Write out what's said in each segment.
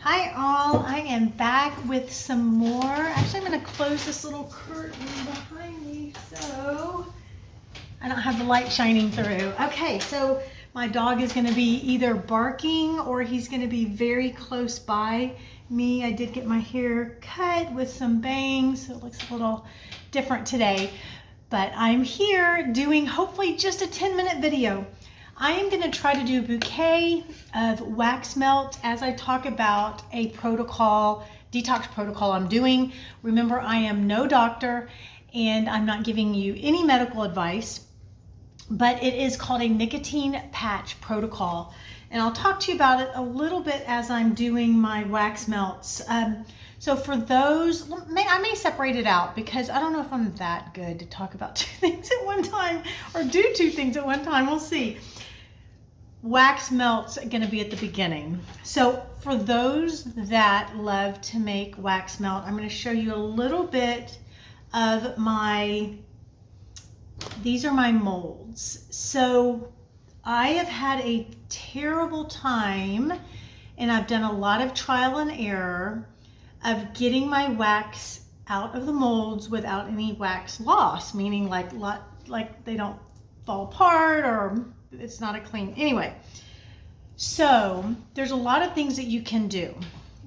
Hi all, I am back with some more. Actually, I'm going to close this little curtain behind me so I don't have the light shining through. Okay, so my dog is going to be either barking or he's going to be very close by me. I did get my hair cut with some bangs, so it looks a little different today. But I'm here doing hopefully just a 10-minute video. I am going to try to do a bouquet of wax melt as I talk about a protocol, detox protocol I'm doing. Remember, I am no doctor and I'm not giving you any medical advice, but it is called a nicotine patch protocol. And I'll talk to you about it a little bit as I'm doing my wax melts. So for those, I may separate it out because I don't know if I'm that good to talk about two things at one time or do two things at one time. We'll see. Wax melts are going to be at the beginning. So for those that love to make wax melt, I'm going to show you a little bit of these are my molds. So I have had a terrible time and I've done a lot of trial and error of getting my wax out of the molds without any wax loss, meaning like they don't fall apart or it's not a clean, anyway. So there's a lot of things that you can do.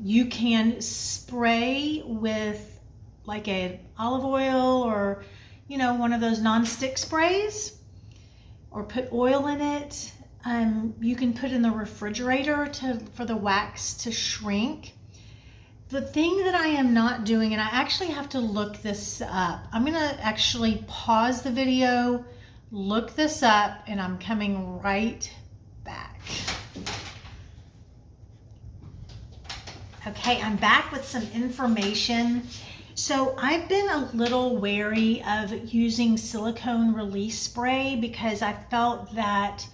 You can spray with like a olive oil or, you know, one of those non-stick sprays, or put oil in it. You can put in the refrigerator for the wax to shrink. The thing that I am not doing, and I actually have to look this up. I'm gonna actually pause the video, look this up, and I'm coming right back. Okay, I'm back with some information. So I've been a little wary of using silicone release spray because I felt that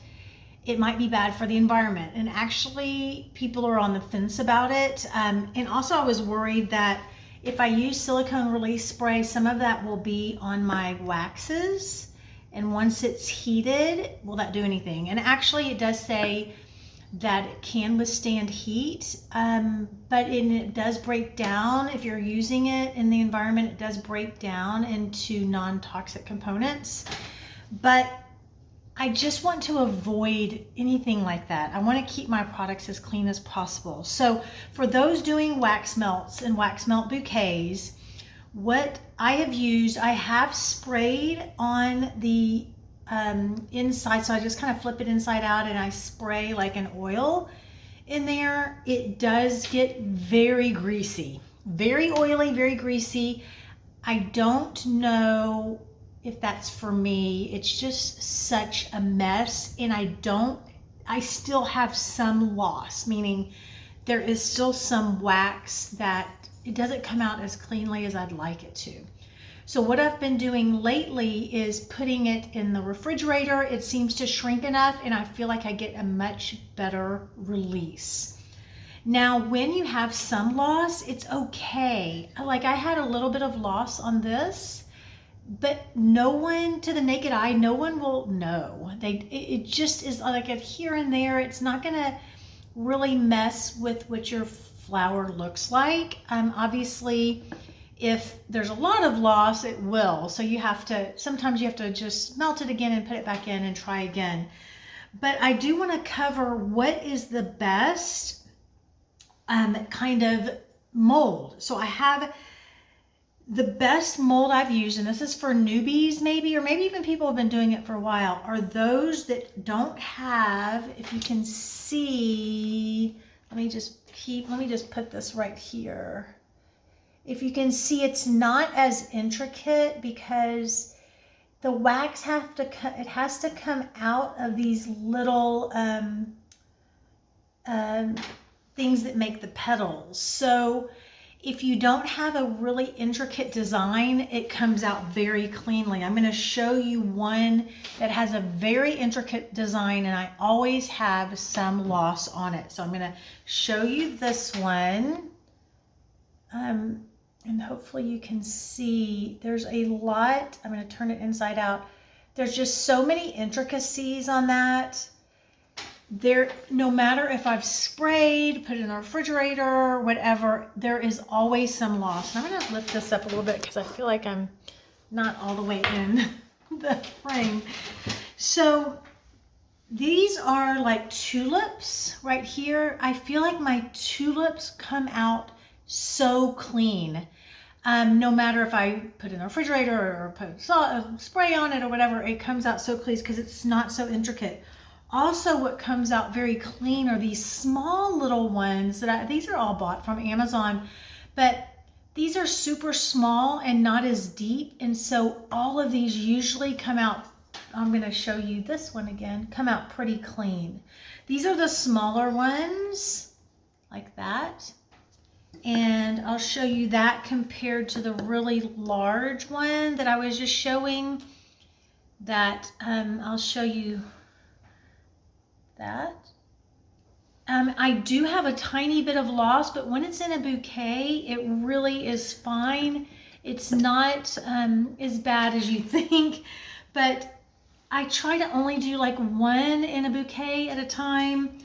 it might be bad for the environment. And actually people are on the fence about it. And also I was worried that if I use silicone release spray, some of that will be on my waxes. And once it's heated, will that do anything? And actually it does say that it can withstand heat, but it does break down. If you're using it in the environment, it does break down into non-toxic components. But I just want to avoid anything like that. I want to keep my products as clean as possible. So for those doing wax melts and wax melt bouquets, what I have used, I have sprayed on the inside. So I just kind of flip it inside out and I spray like an oil in there. It does get very greasy, very oily, very greasy. I don't know if that's for me. It's just such a mess, and I still have some loss, meaning there is still some wax that it doesn't come out as cleanly as I'd like it to. So what I've been doing lately is putting it in the refrigerator. It seems to shrink enough and I feel like I get a much better release. Now, when you have some loss, it's okay. Like I had a little bit of loss on this, but no one, to the naked eye, no one will know. It just is like a here and there. It's not gonna really mess with what your flower looks like. Obviously, if there's a lot of loss, it will. So sometimes you have to just melt it again and put it back in and try again. But I do want to cover what is the best kind of mold. So I have the best mold I've used, and this is for newbies maybe, or maybe even people who have been doing it for a while, are those that don't have, if you can see, let me just put this right here. If you can see, it's not as intricate because the wax has to come out of these little things that make the petals. So if you don't have a really intricate design, it comes out very cleanly. I'm going to show you one that has a very intricate design, and I always have some loss on it. So I'm going to show you this one. And hopefully you can see there's a lot. I'm going to turn it inside out. There's just so many intricacies on that no matter if I've sprayed, put it in the refrigerator, or whatever, there is always some loss. And I'm gonna lift this up a little bit because I feel like I'm not all the way in the frame. So these are like tulips right here. I feel like my tulips come out so clean. No matter if I put it in the refrigerator or put spray on it or whatever, it comes out so clean because it's not so intricate. Also, what comes out very clean are these small little ones that these are all bought from Amazon, but these are super small and not as deep. And so all of these usually come out, I'm going to show you this one again, come out pretty clean. These are the smaller ones like that. And I'll show you that compared to the really large one that I was just showing. That I'll show you that. I do have a tiny bit of loss, but when it's in a bouquet, it really is fine. It's not as bad as you think, but I try to only do like one in a bouquet at a time.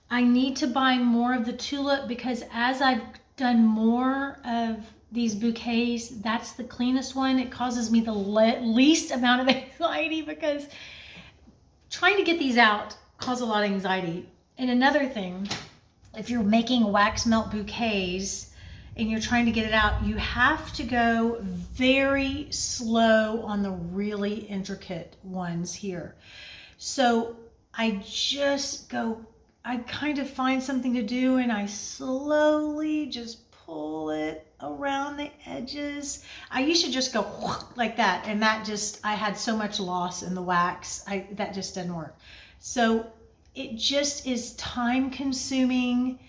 I need to buy more of the tulip because as I've done more of these bouquets, that's the cleanest one. It causes me the least amount of anxiety because trying to get these out causes a lot of anxiety. And another thing, if you're making wax melt bouquets and you're trying to get it out, you have to go very slow on the really intricate ones here. So I kind of find something to do and I slowly just pull it around the edges. I used to just go like that, and that just, I had so much loss in the wax, that just didn't work. So it just is time consuming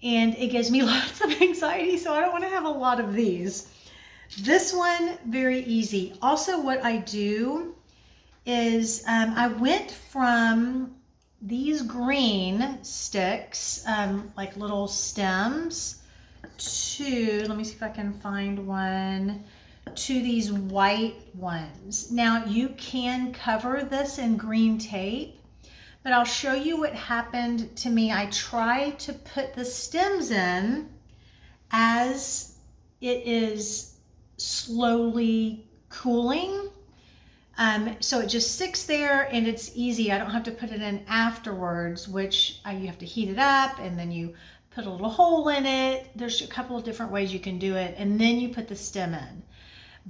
and it gives me lots of anxiety, so I don't want to have a lot of these. This one, very easy. Also, what I do is I went from these green sticks, like little stems, to, let me see if I can find one, to these white ones. Now you can cover this in green tape, but I'll show you what happened to me. I try to put the stems in as it is slowly cooling. So it just sticks there and it's easy. I don't have to put it in afterwards, which you have to heat it up and then you put a little hole in it. There's a couple of different ways you can do it, and then you put the stem in.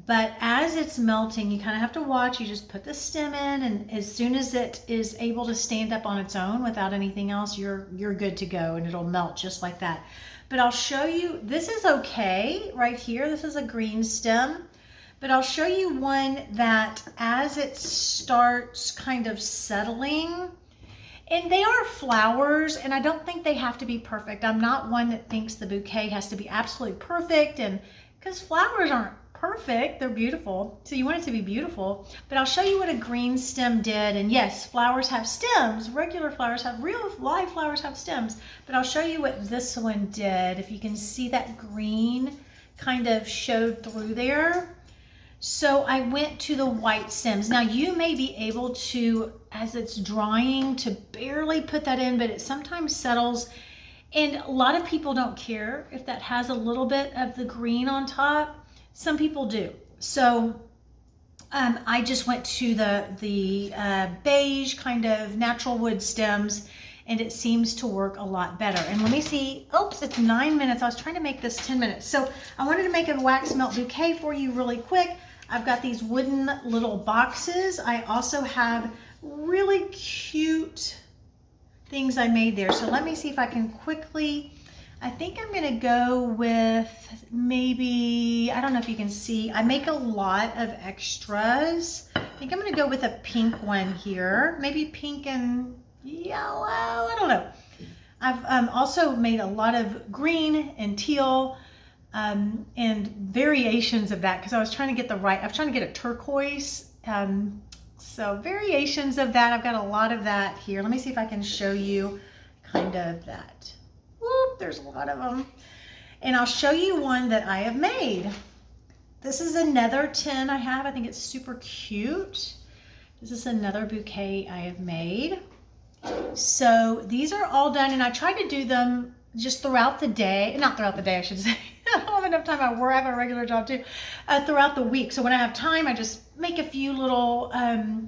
But as it's melting, you kind of have to watch. You just put the stem in, and as soon as it is able to stand up on its own without anything else, you're good to go, and it'll melt just like that. But I'll show you, this is okay right here. This is a green stem, but I'll show you one that as it starts kind of settling, and they are flowers, and I don't think they have to be perfect. I'm not one that thinks the bouquet has to be absolutely perfect, and because flowers aren't perfect, they're beautiful, so you want it to be beautiful. But I'll show you what a green stem did. And yes, flowers have stems. Regular flowers have, real live flowers have stems, but I'll show you what this one did. If you can see that green kind of showed through there. So I went to the white stems. Now you may be able to, as it's drying, to barely put that in, but it sometimes settles, and a lot of people don't care if that has a little bit of the green on top. Some people do. So I just went to the beige kind of natural wood stems, and it seems to work a lot better. And let me see, oops, it's 9 minutes. I was trying to make this 10 minutes. So I wanted to make a wax melt bouquet for you really quick. I've got these wooden little boxes. I also have really cute things I made there. So let me see if I can quickly, I think I'm gonna go with maybe, I don't know if you can see, I make a lot of extras. I think I'm gonna go with a pink one here, maybe pink and yellow, I don't know. I've also made a lot of green and teal and variations of that, because I was trying to get I was trying to get a turquoise. So variations of that, I've got a lot of that here. Let me see if I can show you kind of that. Whoop, there's a lot of them. And I'll show you one that I have made. This is another tin I have. I think it's super cute. This is another bouquet I have made. So these are all done, and I try to do them just throughout the day. Not throughout the day, I should say. I don't have enough time. I have a regular job too. Throughout the week. So when I have time, I just make a few little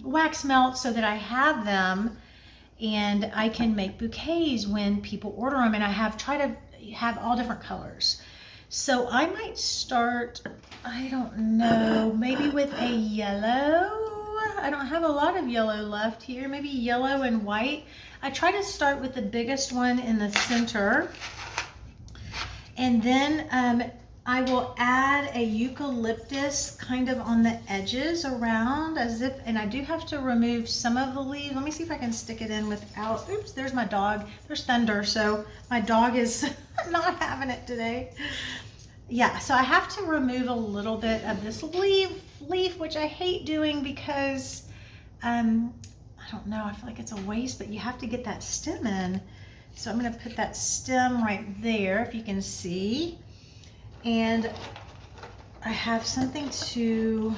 wax melts so that I have them, and I can make bouquets when people order them. And I try to have all different colors. So I might start, I don't know, maybe with a yellow. I don't have a lot of yellow left here. Maybe yellow and white. I try to start with the biggest one in the center. And then I will add a eucalyptus kind of on the edges around as if, and I do have to remove some of the leaves. Let me see if I can stick it in without, oops, there's my dog. There's Thunder, so my dog is not having it today. Yeah, so I have to remove a little bit of this leaf, which I hate doing because, I don't know, I feel like it's a waste, but you have to get that stem in. So I'm gonna put that stem right there, if you can see. And I have something to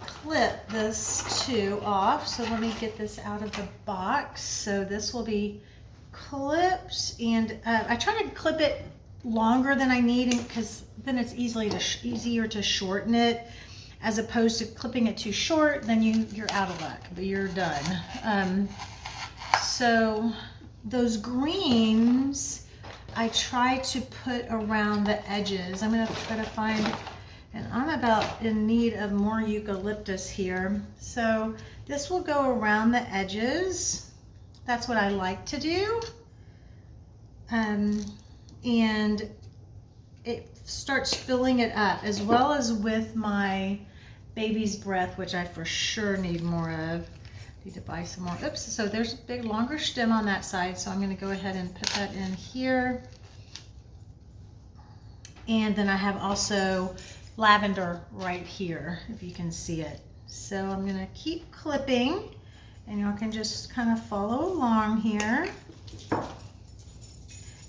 clip this too off. So let me get this out of the box. So this will be clipped, and I try to clip it longer than I need, because then it's easier to shorten it, as opposed to clipping it too short. Then you're out of luck, but you're done. So those greens I try to put around the edges. I'm gonna try to find, and I'm about in need of more eucalyptus here. So this will go around the edges. That's what I like to do. And it starts filling it up, as well as with my baby's breath, which I for sure need more of. Need to buy some more. Oops, so there's a big longer stem on that side, so I'm going to go ahead and put that in here. And then I have also lavender right here, if you can see it. So I'm going to keep clipping, and y'all can just kind of follow along here.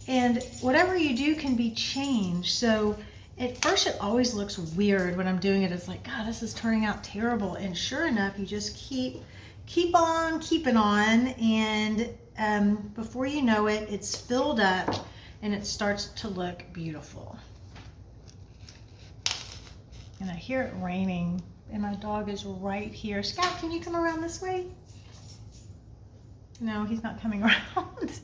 And whatever you do can be changed. So at first it always looks weird when I'm doing it. It's like, God, this is turning out terrible. And sure enough, you just keep on keeping on, and before you know it, it's filled up and it starts to look beautiful. And I hear it raining, and my dog is right here. Scout, can you come around this way? No, he's not coming around.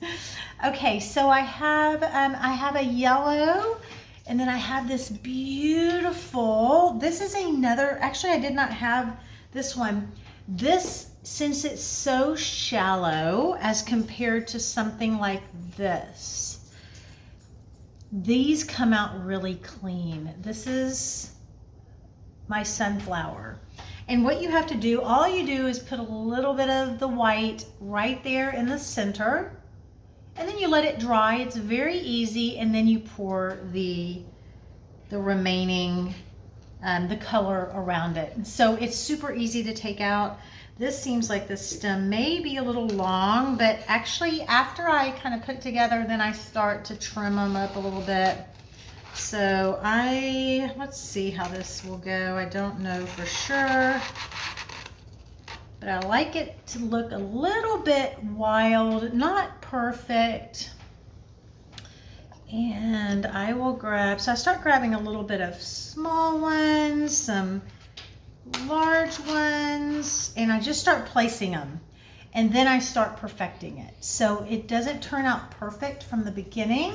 Okay, so I have a yellow, and then I have this beautiful, this is another, actually I did not have this one. This, since it's so shallow as compared to something like this, these come out really clean. This is my sunflower. And what you have to do, all you do is put a little bit of the white right there in the center, and then you let it dry. It's very easy, and then you pour the remaining, the color around it. And so it's super easy to take out. This seems like the stem may be a little long, but actually after I kind of put it together, then I start to trim them up a little bit. So let's see how this will go. I don't know for sure, but I like it to look a little bit wild, not perfect. And I will so I start grabbing a little bit of small ones, some large ones, and I just start placing them. And then I start perfecting it. So it doesn't turn out perfect from the beginning.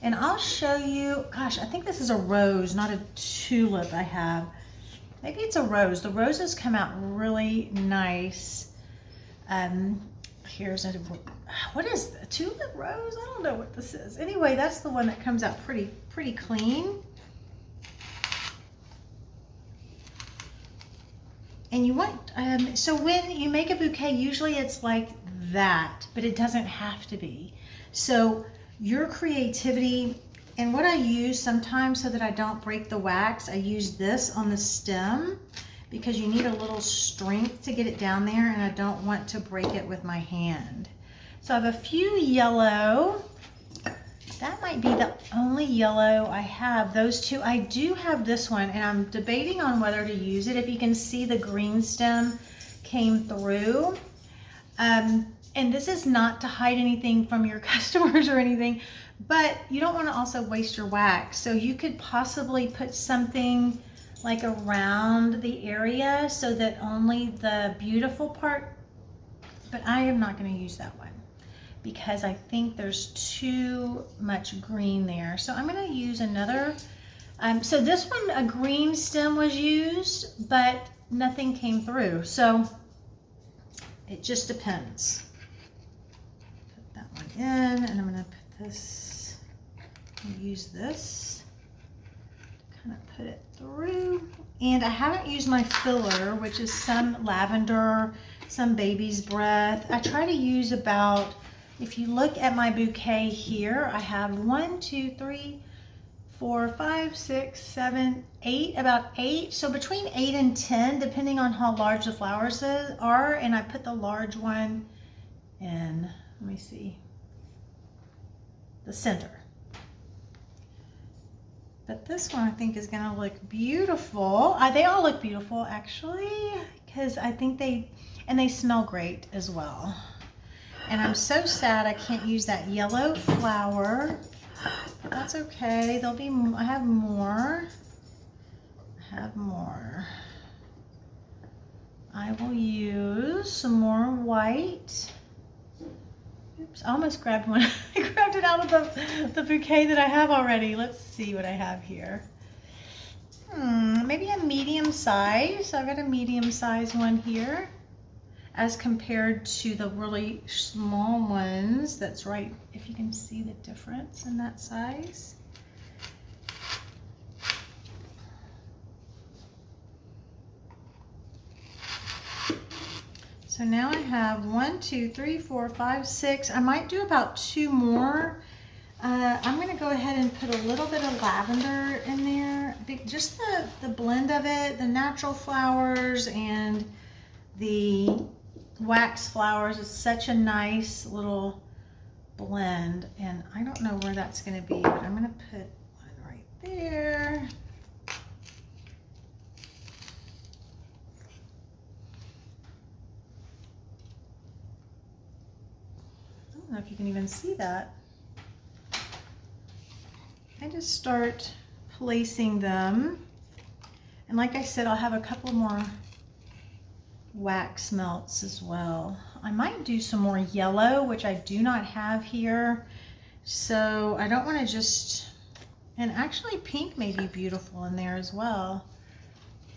And I'll show you, gosh, I think this is a rose, not a tulip I have. Maybe it's a rose. The roses come out really nice. Here's what is a tulip rose? I don't know what this is. Anyway, that's the one that comes out pretty clean. And you want, so when you make a bouquet, usually it's like that, but it doesn't have to be. So your creativity, and what I use sometimes so that I don't break the wax, I use this on the stem because you need a little strength to get it down there, and I don't want to break it with my hand. So I have a few yellow. That might be the only yellow I have, those two. I do have this one, and I'm debating on whether to use it. If you can see, the green stem came through. And this is not to hide anything from your customers or anything, but you don't want to also waste your wax. So you could possibly put something like around the area so that only the beautiful part, but I am not going to use that one because I think there's too much green there. So I'm going to use another. So this one, a green stem was used, but nothing came through. So it just depends. Put that one in, and I'm going to put this, use this to kind of put it through. And I haven't used my filler, which is some lavender, some baby's breath. I try to use about, if you look at my bouquet here, I have 1, 2, 3, 4, 5, 6, 7, 8, about 8. So between 8 and 10, depending on how large the flowers are. And I put the large one in, let me see, the center. But this one I think is gonna look beautiful. They all look beautiful actually, because I think they smell great as well. And I'm so sad I can't use that yellow flower. But that's okay. There'll be, I have more. I will use some more white. Oops, I almost grabbed one. I grabbed it out of the bouquet that I have already. Let's see what I have here. Maybe a medium size. I've got a medium size one here as compared to the really small ones. That's right, if you can see the difference in that size. So now I have 1, 2, 3, 4, 5, 6. I might do about 2 more. I'm going to go ahead and put a little bit of lavender in there. Just the blend of it, the natural flowers and the wax flowers is such a nice little blend. And I don't know where that's going to be, but I'm going to put one right there. I don't know if you can even see that. I just start placing them. And like I said, I'll have a couple more wax melts as well. I might do some more yellow, which I do not have here. So I don't want to just, and actually pink may be beautiful in there as well.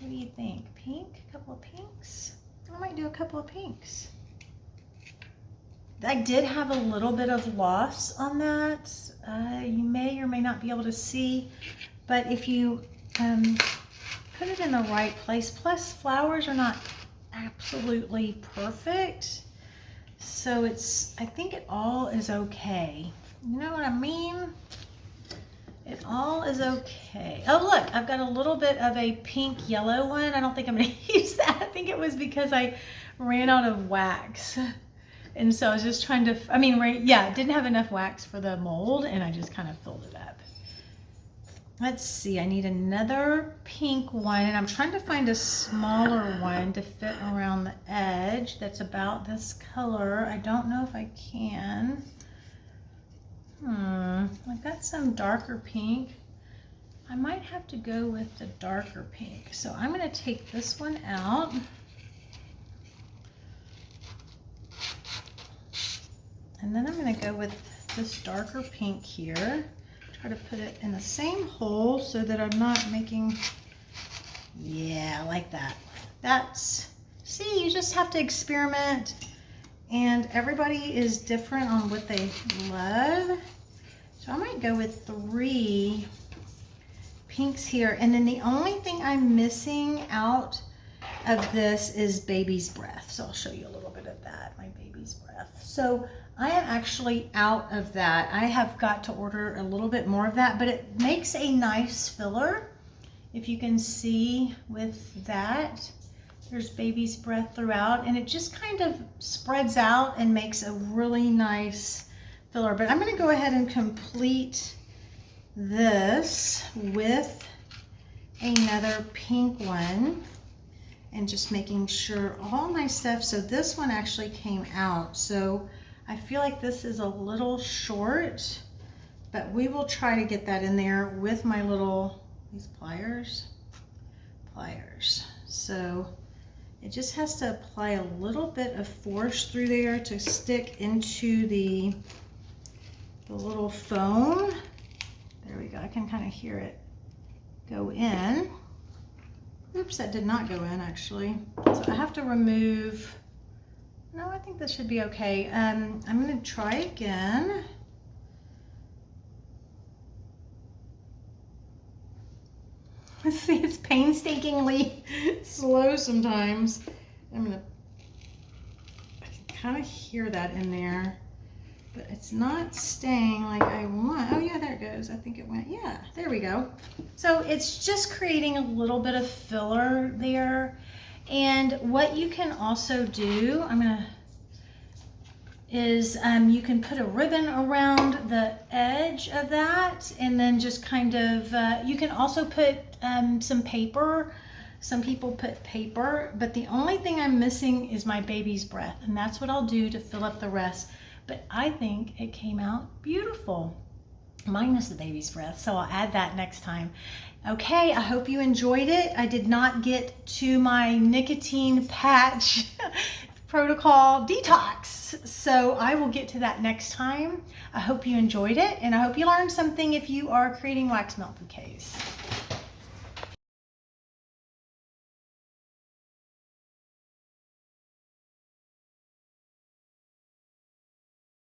What do you think? Pink? A couple of pinks? I might do a couple of pinks. I did have a little bit of loss on that. You may or may not be able to see, but if you put it in the right place, plus flowers are not absolutely perfect, so I think it all is okay. You know what I mean? It all is okay. Oh look, I've got a little bit of a pink yellow one. I don't think I'm going to use that. I think it was because I ran out of wax. And so I was just trying to, yeah, didn't have enough wax for the mold and I just kind of filled it up. Let's see, I need another pink one and I'm trying to find a smaller one to fit around the edge that's about this color. I don't know if I can. I've got some darker pink. I might have to go with the darker pink. So I'm going to take this one out. And then I'm going to go with this darker pink here. Try to put it in the same hole so that I'm not making, yeah, like that. See, you just have to experiment and everybody is different on what they love. So I might go with 3 pinks here. And then the only thing I'm missing out of this is baby's breath. So I'll show you a little bit of that, my baby's breath. So I am actually out of that. I have got to order a little bit more of that, but it makes a nice filler. If you can see with that, there's baby's breath throughout, and it just kind of spreads out and makes a really nice filler. But I'm going to go ahead and complete this with another pink one. and just making sure all my stuff. So this one actually came out. So I feel like this is a little short, but we will try to get that in there with my little, these pliers. So it just has to apply a little bit of force through there to stick into the little foam. There we go. I can kind of hear it go in. Oops, that did not go in actually. So I have to remove, no, I think this should be okay. I'm gonna try again. Let's see, it's painstakingly slow sometimes. I can kind of hear that in there, but it's not staying like I want. Oh yeah, there it goes. I think it went, yeah, there we go. So it's just creating a little bit of filler there. And what you can also do, you can put a ribbon around the edge of that, and then just kind of, you can also put some paper. Some people put paper, but the only thing I'm missing is my baby's breath, and that's what I'll do to fill up the rest. But I think it came out beautiful, minus the baby's breath, so I'll add that next time. Okay, I hope you enjoyed it. I did not get to my nicotine patch protocol detox, so I will get to that next time. I hope you enjoyed it, and I hope you learned something if you are creating wax melt bouquets.